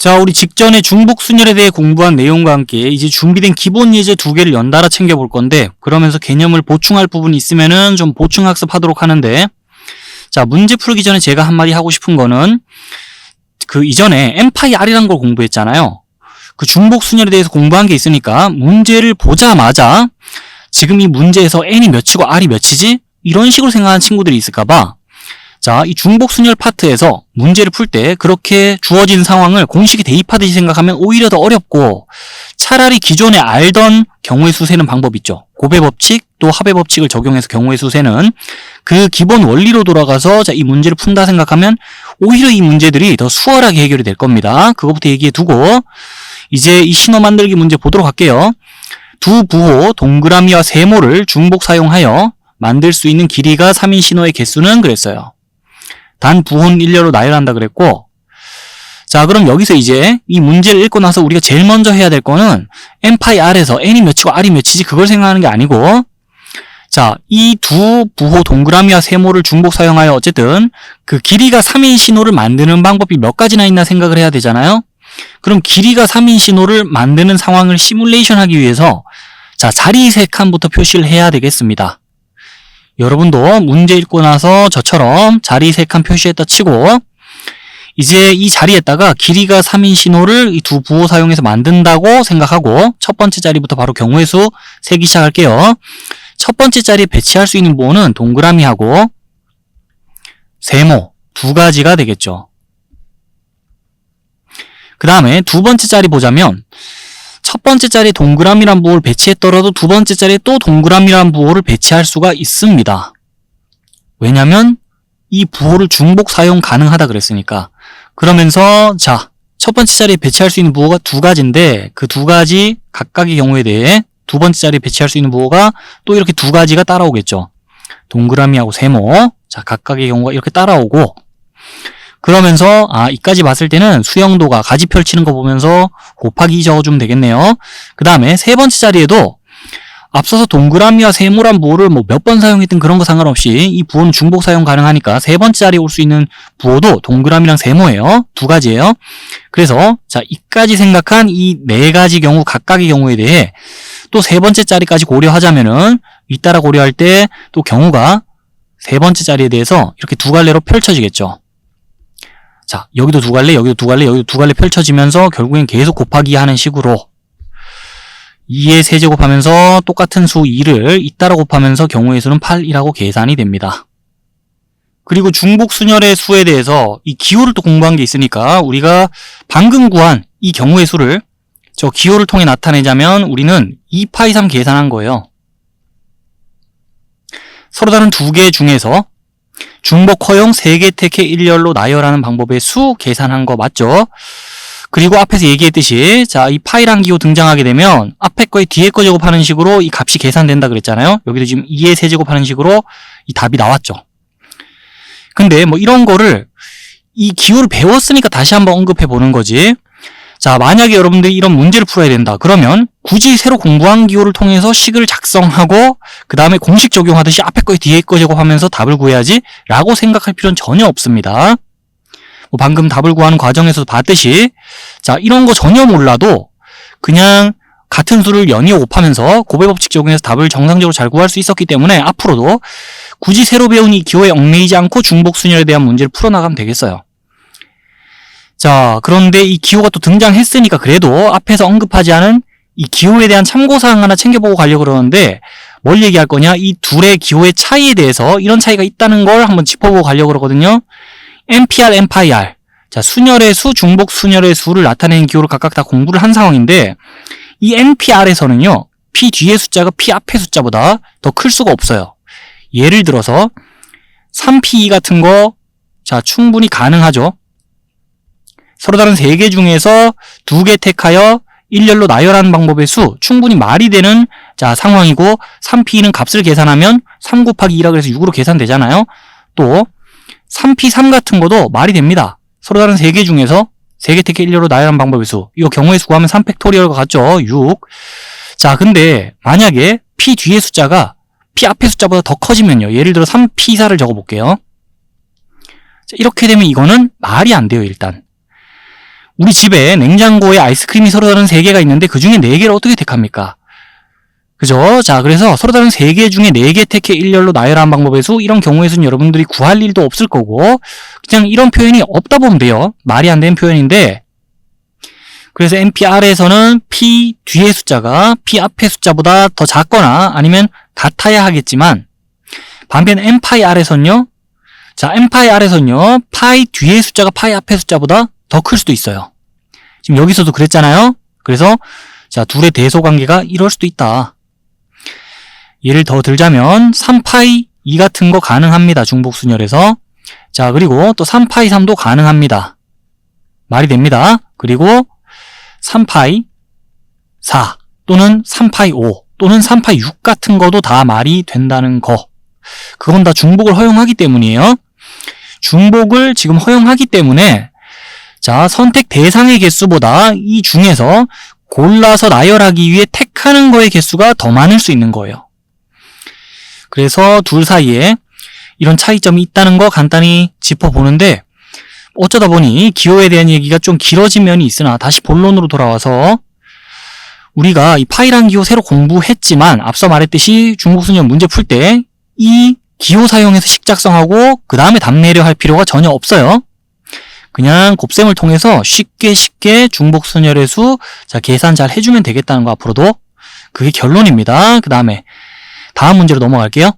자, 우리 직전에 중복순열에 대해 공부한 내용과 함께 이제 준비된 기본 예제 2개를 연달아 챙겨볼 건데, 그러면서 개념을 보충할 부분이 있으면은 좀 보충 학습하도록 하는데, 자, 문제 풀기 전에 제가 한마디 하고 싶은 거는 그 이전에 n파이 r이라는 걸 공부했잖아요. 그 중복순열에 대해서 공부한 게 있으니까 문제를 보자마자 지금 이 문제에서 n이 몇이고 r이 몇이지? 이런 식으로 생각하는 친구들이 있을까봐, 자, 이 중복순열 파트에서 문제를 풀 때 그렇게 주어진 상황을 공식에 대입하듯이 생각하면 오히려 더 어렵고, 차라리 기존에 알던 경우의 수 세는 방법 있죠. 곱의 법칙 또 합의 법칙을 적용해서 경우의 수 세는 그 기본 원리로 돌아가서 자, 이 문제를 푼다 생각하면 오히려 이 문제들이 더 수월하게 해결이 될 겁니다. 그것부터 얘기해 두고 이제 이 신호 만들기 문제 보도록 할게요. 두 부호 동그라미와 세모를 중복 사용하여 만들 수 있는 길이가 3인 신호의 개수는 그랬어요. 단 부호는 일렬로 나열한다 그랬고, 자, 그럼 여기서 이제 이 문제를 읽고 나서 우리가 제일 먼저 해야 될 거는 n파이 r에서 n이 몇이고 r이 몇이지 그걸 생각하는 게 아니고, 자, 이 두 부호 동그라미와 세모를 중복 사용하여 어쨌든 그 길이가 3인 신호를 만드는 방법이 몇 가지나 있나 생각을 해야 되잖아요. 그럼 길이가 3인 신호를 만드는 상황을 시뮬레이션 하기 위해서 자, 자리 3칸부터 표시를 해야 되겠습니다. 여러분도 문제 읽고 나서 저처럼 자리 3칸 표시했다 치고, 이제 이 자리에다가 길이가 3인 신호를 이 두 부호 사용해서 만든다고 생각하고 첫 번째 자리부터 바로 경우의 수 세기 시작할게요. 첫 번째 자리에 배치할 수 있는 부호는 동그라미하고 세모 두 가지가 되겠죠. 그 다음에 두 번째 자리 보자면, 첫 번째 자리에 동그라미란 부호를 배치했더라도 두 번째 자리에 또 동그라미란 부호를 배치할 수가 있습니다. 왜냐면 이 부호를 중복 사용 가능하다 그랬으니까. 그러면서 자, 첫 번째 자리에 배치할 수 있는 부호가 두 가지인데 그 두 가지 각각의 경우에 대해 두 번째 자리에 배치할 수 있는 부호가 또 이렇게 두 가지가 따라오겠죠. 동그라미하고 세모, 자, 각각의 경우가 이렇게 따라오고, 그러면서 이까지 봤을 때는 수영도가 가지 펼치는 거 보면서 곱하기 2 적어주면 되겠네요. 그 다음에 세 번째 자리에도 앞서서 동그라미와 세모란 부호를 뭐 몇 번 사용했든 그런 거 상관없이 이 부호는 중복 사용 가능하니까 세 번째 자리에 올 수 있는 부호도 동그라미랑 세모예요. 두 가지예요. 그래서 자, 이까지 생각한 이 네 가지 경우 각각의 경우에 대해 또 세 번째 자리까지 고려하자면은 잇따라 고려할 때 또 경우가 세 번째 자리에 대해서 이렇게 두 갈래로 펼쳐지겠죠. 자, 여기도 두 갈래, 여기도 두 갈래, 여기도 두 갈래 펼쳐지면서 결국엔 계속 곱하기 하는 식으로 2의 세제곱하면서 똑같은 수 2를 잇따라 곱하면서 경우의 수는 8이라고 계산이 됩니다. 그리고 중복순열의 수에 대해서 이 기호를 또 공부한 게 있으니까 우리가 방금 구한 이 경우의 수를 저 기호를 통해 나타내자면 우리는 2파이 3 계산한 거예요. 서로 다른 두 개 중에서 중복 허용 3개 택해 일렬로 나열하는 방법의 수 계산한 거 맞죠? 그리고 앞에서 얘기했듯이 자, 이 파이란 기호 등장하게 되면 앞에 거에 뒤에 거 제곱하는 식으로 이 값이 계산된다 그랬잖아요. 여기도 지금 2의 세제곱하는 식으로 이 답이 나왔죠. 근데 뭐 이런 거를 이 기호를 배웠으니까 다시 한번 언급해 보는 거지. 자, 만약에 여러분들이 이런 문제를 풀어야 된다. 그러면 굳이 새로 공부한 기호를 통해서 식을 작성하고 그 다음에 공식 적용하듯이 앞에 거에 뒤에 거 제곱하면서 답을 구해야지 라고 생각할 필요는 전혀 없습니다. 뭐 방금 답을 구하는 과정에서도 봤듯이 자, 이런 거 전혀 몰라도 그냥 같은 수를 연이어 곱하면서 곱의 법칙 적용해서 답을 정상적으로 잘 구할 수 있었기 때문에 앞으로도 굳이 새로 배운 이 기호에 얽매이지 않고 중복순열에 대한 문제를 풀어나가면 되겠어요. 자, 그런데 이 기호가 또 등장했으니까 그래도 앞에서 언급하지 않은 이 기호에 대한 참고사항 하나 챙겨보고 가려고 그러는데 뭘 얘기할 거냐? 이 둘의 기호의 차이에 대해서 이런 차이가 있다는 걸 한번 짚어보고 가려고 그러거든요. npr, n파이 r. 자, 순열의 수, 중복 순열의 수를 나타내는 기호를 각각 다 공부를 한 상황인데 이 npr에서는요. p 뒤의 숫자가 p 앞의 숫자보다 더 클 수가 없어요. 예를 들어서 3p2 같은 거 자, 충분히 가능하죠. 서로 다른 3개 중에서 2개 택하여 일렬로 나열하는 방법의 수 충분히 말이 되는 자, 상황이고 3p는 값을 계산하면 3 곱하기 2라 그래서 6으로 계산되잖아요. 또 3p3 같은 것도 말이 됩니다. 서로 다른 3개 중에서 3개 택해 일렬로 나열하는 방법의 수. 이거 경우의 수 구하면 3팩토리얼과 같죠. 6. 자, 근데 만약에 p 뒤의 숫자가 p 앞의 숫자보다 더 커지면요. 예를 들어 3p4를 적어볼게요. 자, 이렇게 되면 이거는 말이 안 돼요. 일단 우리 집에 냉장고에 아이스크림이 서로 다른 3개가 있는데 그 중에 4개를 어떻게 택합니까? 그죠? 자, 그래서 서로 다른 3개 중에 4개 택해 일렬로 나열하는 방법의 수, 이런 경우에서는 여러분들이 구할 일도 없을 거고 그냥 이런 표현이 없다 보면 돼요. 말이 안 되는 표현인데, 그래서 NPR에서는 P 뒤의 숫자가 P 앞의 숫자보다 더 작거나 아니면 같아야 하겠지만, 반면 NPIR에서는요, 자, NPIR에서는요, 파이 뒤의 숫자가 파이 앞의 숫자보다 더 클 수도 있어요. 지금 여기서도 그랬잖아요. 그래서 자, 둘의 대소관계가 이럴 수도 있다. 예를 더 들자면 3파이 2 같은 거 가능합니다. 중복순열에서. 자, 그리고 또 3파이 3도 가능합니다. 말이 됩니다. 그리고 3파이 4 또는 3파이 5 또는 3파이 6 같은 거도 다 말이 된다는 거. 그건 다 중복을 허용하기 때문이에요. 중복을 지금 허용하기 때문에, 자, 선택 대상의 개수보다 이 중에서 골라서 나열하기 위해 택하는 거의 개수가 더 많을 수 있는 거예요. 그래서 둘 사이에 이런 차이점이 있다는 거 간단히 짚어보는데, 어쩌다 보니 기호에 대한 얘기가 좀 길어진 면이 있으나 다시 본론으로 돌아와서, 우리가 이 파이란 기호 새로 공부했지만 앞서 말했듯이 중복순열 문제 풀 때 이 기호 사용해서 식 작성하고 그 다음에 답 내려 할 필요가 전혀 없어요. 그냥 곱셈을 통해서 쉽게 중복순열의 수, 자, 계산 잘 해주면 되겠다는 거, 앞으로도. 그게 결론입니다. 그 다음에 다음 문제로 넘어갈게요.